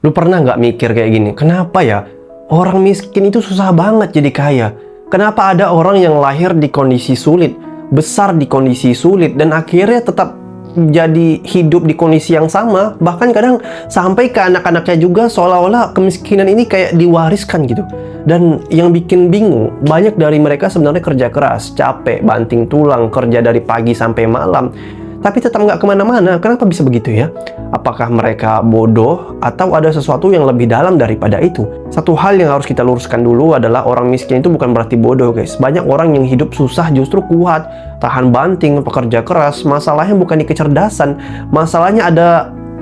Lu pernah nggak mikir kayak gini? Kenapa ya orang miskin itu susah banget jadi kaya? Kenapa ada orang yang lahir di kondisi sulit, besar di kondisi sulit, dan akhirnya tetap jadi hidup di kondisi yang sama? Bahkan kadang sampai ke anak-anaknya juga seolah-olah kemiskinan ini kayak diwariskan gitu. Dan yang bikin bingung, banyak dari mereka sebenarnya kerja keras, capek, banting tulang, kerja dari pagi sampai malam, tapi tetap nggak kemana-mana. Kenapa bisa begitu ya? Apakah mereka bodoh atau ada sesuatu yang lebih dalam daripada itu? Satu hal yang harus kita luruskan dulu adalah orang miskin itu bukan berarti bodoh, guys. Banyak orang yang hidup susah justru kuat, tahan banting, pekerja keras. Masalahnya bukan di kecerdasan, masalahnya ada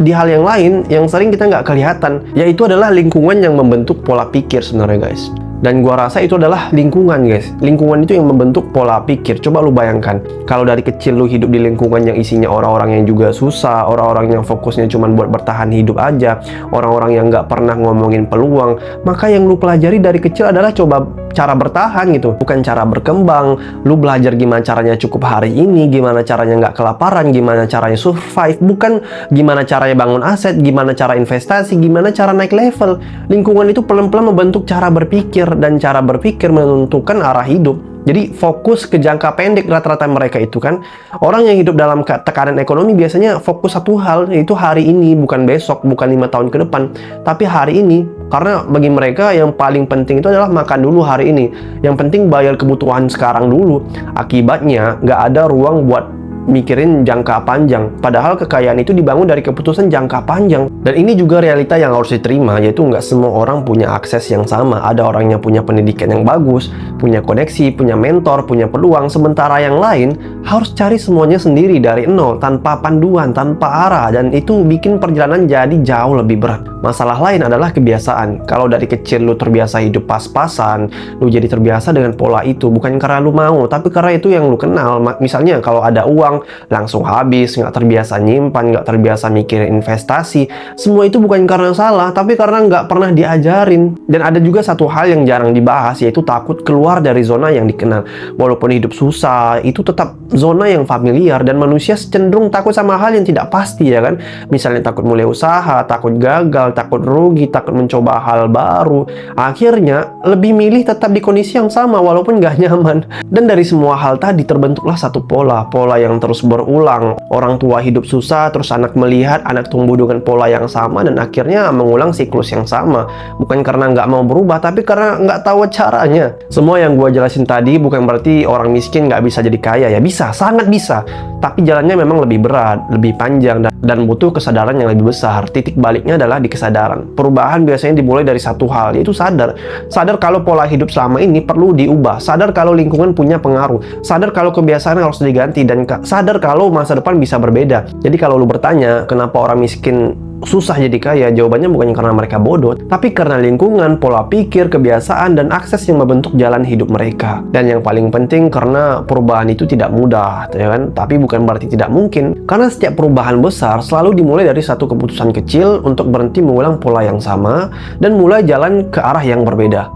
di hal yang lain yang sering kita nggak kelihatan, yaitu adalah lingkungan yang membentuk pola pikir sebenarnya, guys. Dan gua rasa itu adalah lingkungan, guys. Lingkungan itu yang membentuk pola pikir. Coba lu bayangkan, kalau dari kecil lu hidup di lingkungan yang isinya orang-orang yang juga susah, orang-orang yang fokusnya cuma buat bertahan hidup aja, orang-orang yang nggak pernah ngomongin peluang, maka yang lu pelajari dari kecil adalah coba cara bertahan gitu, bukan cara berkembang. Lu belajar gimana caranya cukup hari ini, gimana caranya nggak kelaparan, gimana caranya survive, bukan gimana caranya bangun aset, gimana cara investasi, gimana cara naik level. Lingkungan itu pelan-pelan membentuk cara berpikir, dan cara berpikir menentukan arah hidup. Jadi fokus ke jangka pendek rata-rata mereka itu kan. Orang yang hidup dalam tekanan ekonomi biasanya fokus satu hal, yaitu hari ini, bukan besok, bukan 5 tahun ke depan, tapi hari ini. Karena bagi mereka yang paling penting itu adalah makan dulu hari ini. Yang penting bayar kebutuhan sekarang dulu. Akibatnya nggak ada ruang buat mikirin jangka panjang. Padahal kekayaan itu dibangun dari keputusan jangka panjang. Dan ini juga realita yang harus diterima, yaitu nggak semua orang punya akses yang sama. Ada orang yang punya pendidikan yang bagus, punya koneksi, punya mentor, punya peluang. Sementara yang lain harus cari semuanya sendiri dari nol, tanpa panduan, tanpa arah. Dan itu bikin perjalanan jadi jauh lebih berat. Masalah lain adalah kebiasaan. Kalau dari kecil lu terbiasa hidup pas-pasan, lu jadi terbiasa dengan pola itu, bukan karena lu mau, tapi karena itu yang lu kenal. Misalnya kalau ada uang, langsung habis, nggak terbiasa nyimpan, nggak terbiasa mikirin investasi. Semua itu bukan karena salah, tapi karena nggak pernah diajarin. Dan ada juga satu hal yang jarang dibahas, yaitu takut keluar dari zona yang dikenal. Walaupun hidup susah, itu tetap zona yang familiar, dan manusia cenderung takut sama hal yang tidak pasti, ya kan? Misalnya takut mulai usaha, takut gagal, takut rugi, takut mencoba hal baru. Akhirnya lebih milih tetap di kondisi yang sama walaupun nggak nyaman. Dan dari semua hal tadi terbentuklah satu pola yang terus berulang. Orang tua hidup susah, terus anak melihat anak tumbuh dengan pola yang sama, dan akhirnya mengulang siklus yang sama. Bukan karena nggak mau berubah, tapi karena nggak tahu caranya. Semua yang gue jelasin tadi bukan berarti orang miskin nggak bisa jadi kaya, ya bisa, sangat bisa. Tapi jalannya memang lebih berat, lebih panjang, dan butuh kesadaran yang lebih besar. Titik baliknya adalah di kesadaran. Perubahan biasanya dimulai dari satu hal, yaitu sadar. Sadar kalau pola hidup selama ini perlu diubah. Sadar kalau lingkungan punya pengaruh. Sadar kalau kebiasaan harus diganti, dan sadar kalau masa depan bisa berbeda. Jadi kalau lu bertanya, kenapa orang miskin susah jadi kaya? Jawabannya bukan karena mereka bodoh, tapi karena lingkungan, pola pikir, kebiasaan, dan akses yang membentuk jalan hidup mereka. Dan yang paling penting, karena perubahan itu tidak mudah, ya kan? Tapi bukan berarti tidak mungkin. Karena setiap perubahan besar selalu dimulai dari satu keputusan kecil untuk berhenti mengulang pola yang sama dan mulai jalan ke arah yang berbeda.